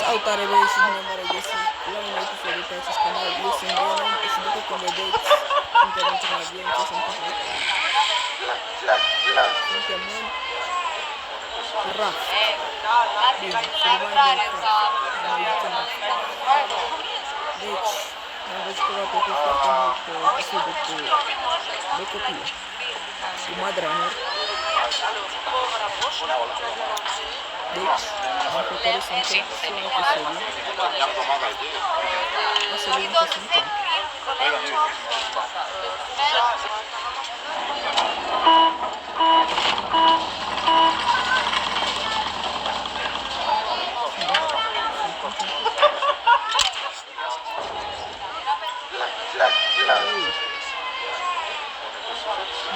Salutare băieți și bine m-am regăsit la un episod de pe acest canal. Eu sunt Venom și după cum vedeți, suntem într-un avion. Ce se întâmplă aici? Suntem în raft. Bine, survival craft. Deci, am văzut că v-a plăcut foarte mult episodul de copii cu Madrunner. Deci, am hotărât să încerc și un episod. O să vedem ce se întâmplă.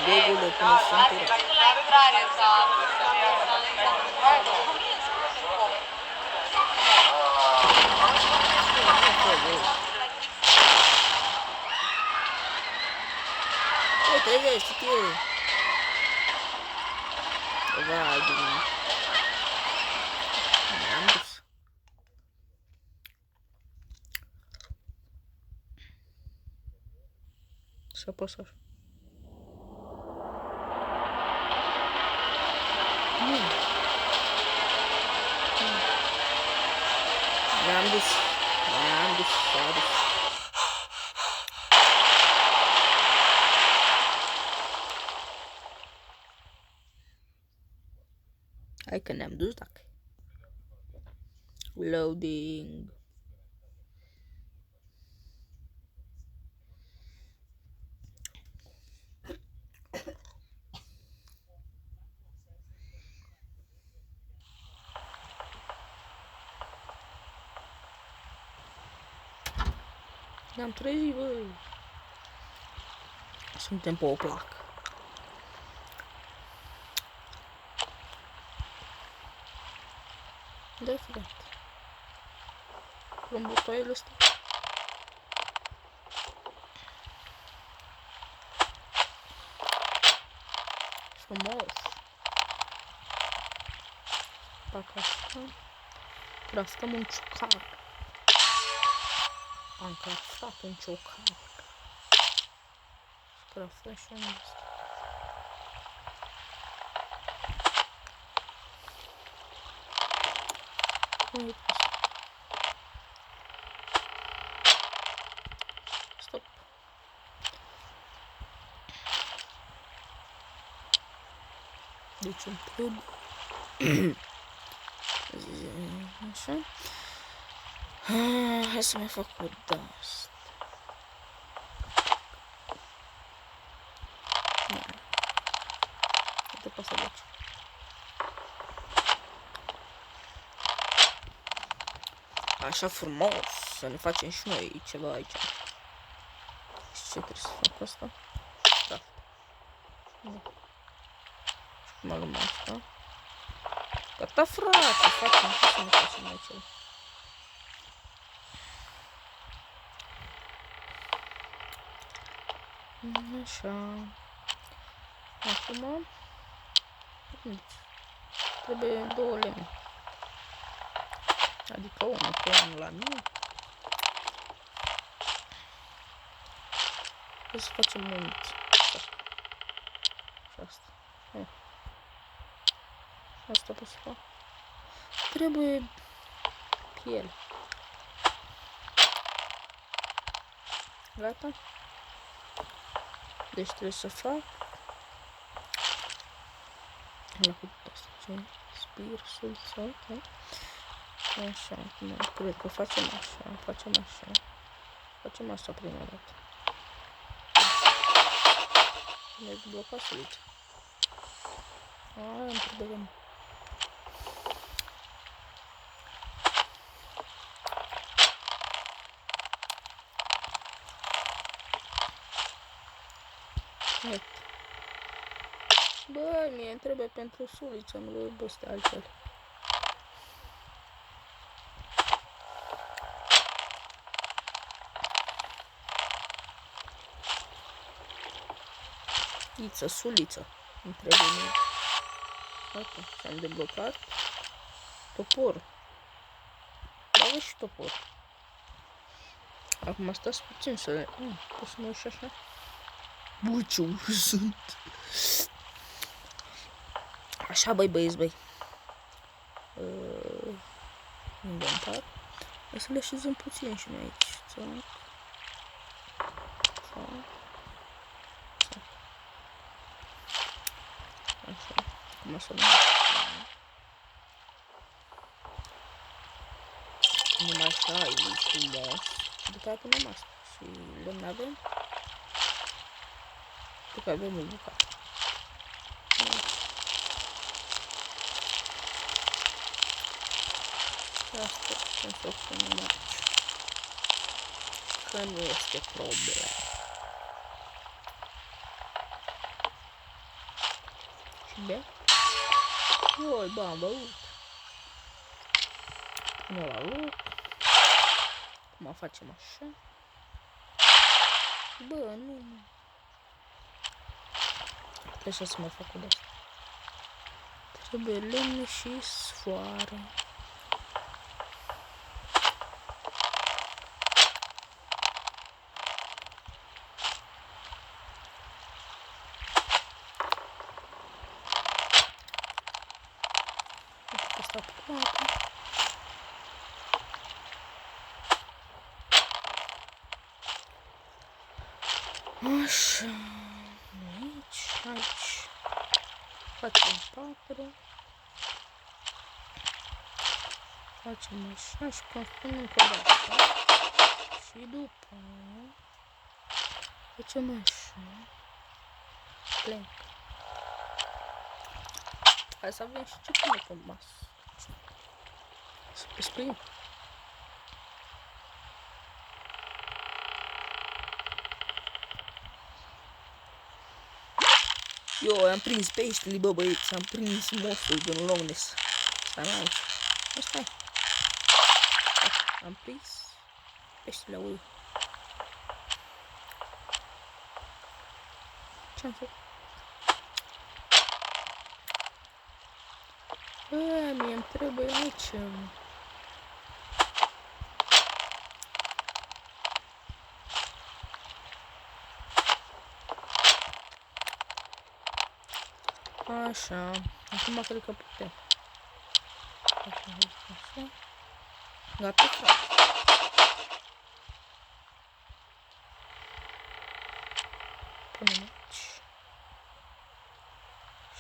Begule până centura. Trezește-te! Vai de mine! Am dus. Să apăs așa. Ne-am dus. Ne-am dus. S-a dus. Hai că ne-am dus dacă. Loading. Ne-am trezit, bă. Suntem pe o placă. Da, frate. Luăm butoaiele astea. Frumos. Fac asta. Craftăm un ciocar. Am craftat un ciocar. Craftăm și un ăsta. Stop. Deci îmi trebuie. Așa. Hai să mai fac o dust. Uite pe asta de aici. Așa frumos, să ne facem și noi ceva aici. Și ce trebuie să fac asta? Da. Și mă luăm asta. Gata, frate, facem, ce să ne facem mai ceva. Așa. Acum trebuie 2 lemne. Adică unul la mine. Trebuie să facem muniție. Și asta. Asta pot să fac. Trebuie piele. Gata? Deci trebuie să fac. La făcut asta. Spirsul sau ok. Așa, cred că facem așa, facem așa. Facem asta prima dată. Ne-ai blocat sulița. Aia îmi trebuie. Bă, mie îmi trebuie pentru suliță, nu le băste altfel. Suliță. Îmi trebuie mie. Gata, și-am deblocat. Topor. Bag aveți și topor. Acum stați puțin să le... pot să mă uși așa? Bă, ce uși sunt! Așa, băieți, băi. Inventar. O să le așezăm puțin și noi aici. Așa. Acum să nu numai așa e frumos. După aia punem asta. Și lemn avem. După aia avem o bucată. Și asta putem să o punem aici. Că nu este problemă. Și bea? Oi, bă, am băut. Pune la loc. Acum facem așa. Bă, nu. Trebuie să mai fac o de-asta. Trebuie lemne și sfoară. Asta poate. Așa. Aici. Facem 4. Facem așa și construim încă o dată. Și după facem așa. Plec. Hai să avem și ce pune pe masă. Să pescuim. Eu am prins peștele, bă, băieți, am prins mosul din Longness. Stai mai aici. Stai. Am prins peștele ui. Ce-am făcut? Bă, mie-mi trebuie aici. Așa, acum cred că putem. Așa. Gata, frate. Punem aici.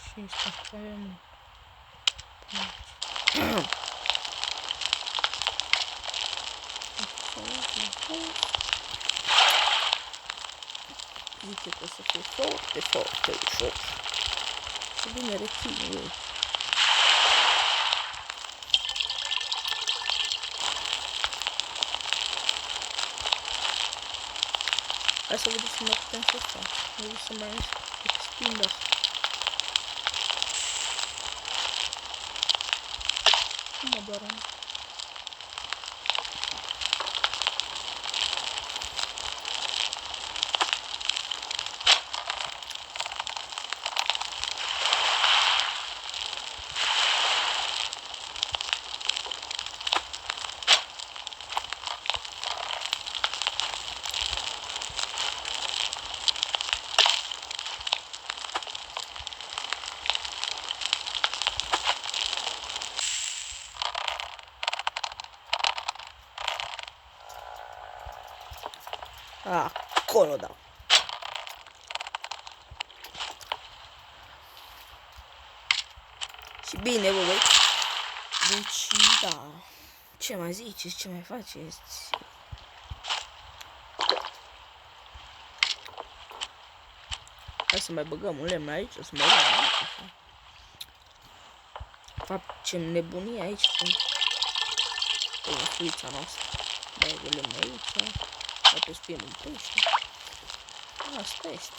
Și asta avem. Zice că o să fie foarte, foarte ușor. Și bine reține eu. Hai să vedem ce mai putem să fac. Vreau să mai extind asta. Mă doare. Acolo, da. Și bine, bă, băi. Deci, da. Ce mai ziceți? Ce mai faceți? Hai să mai băgăm un lemn aici, să mai băgăm aici. Facem nebunie aici cu fruița noastră. Băgă lemn aici. Poate să fie un pește. Asta este.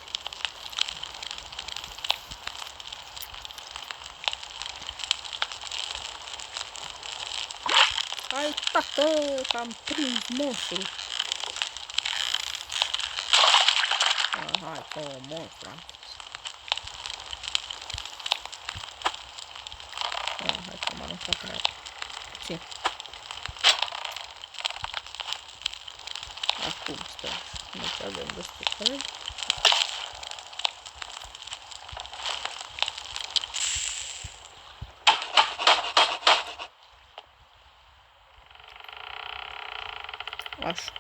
Hai, tată, că am prins monstru. Hai, că o monstru am prins. Hai, că m-am aruncat prea puțin. Acum stai așa. Deci avem destul de așa.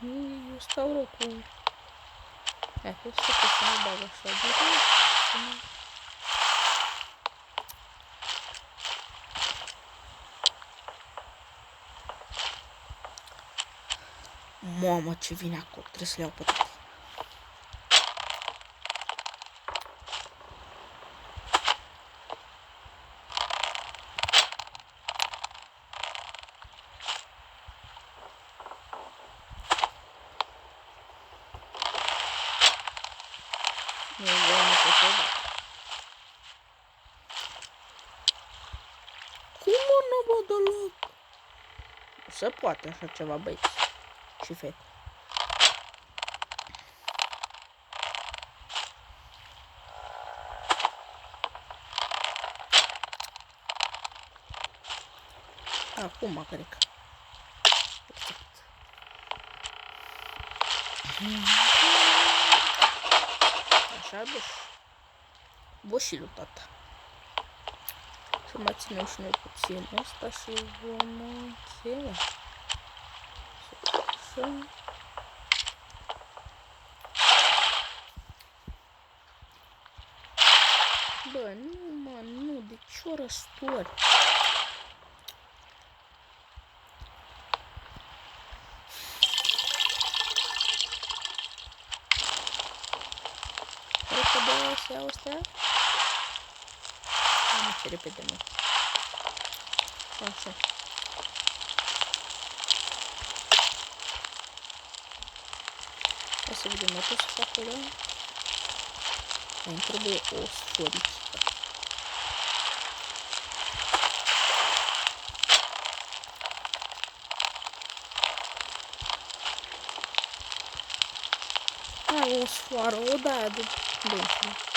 Eu stau rău cu... Hai, pot să mă bag așa direct. Mamă, ce vine acolo, trebuie să le iau pe toate. Nu vreau niciodată. Cum nu văd deloc? Nu se poate așa ceva, băieți și fete. Acum, cred că. Exact. Așa, boșilul, tata. Să mai ținem și noi puțin asta și vom încheia. Așa. Bă, nu, de ce o răstori? Repede să iau astea? Nu ce repede, mă. Așa. O să vedem, mai pot să fac acolo? Îmi trebuie o sforică. Ai o sfoară, o de-aia de dânsul.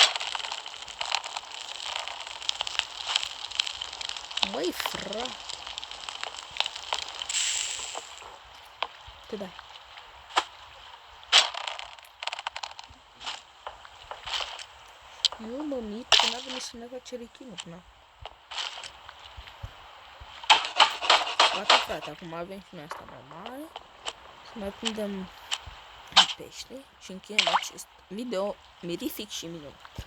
Băi, frate. Te dai. Eu mă mit că n-a venit să ne face rechinul până. Gata, frate, acum avem și noi asta mai mare. Să mai prindem pește și încheiem acest video mirific și minunat.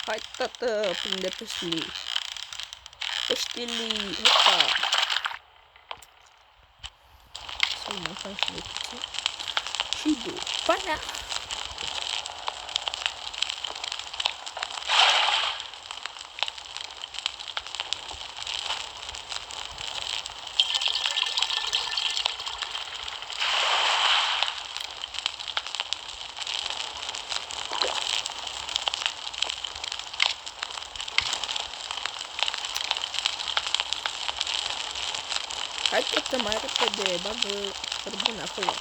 Hai, tată, prinde peștilii. Peștilii, hopa. Să-l mâncăm și noi puțin. Și după aia. Hai că mai repede, bagă cărbune acolo.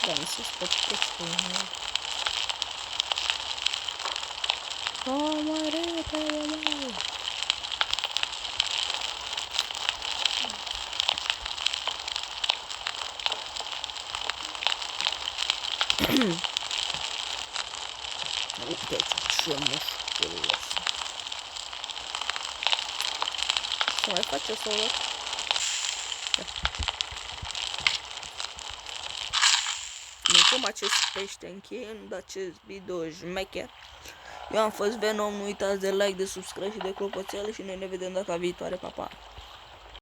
Da, insist pe pește. Oh, mai repede, mai. Uite ce mușchiulos. Să mai faci o solă. Mâncăm acest pește încheiând acest video șmecher. Eu am fost Venom, nu uitați de like, de subscribe și de clopoțel și noi ne vedem data viitoare, pa, pa!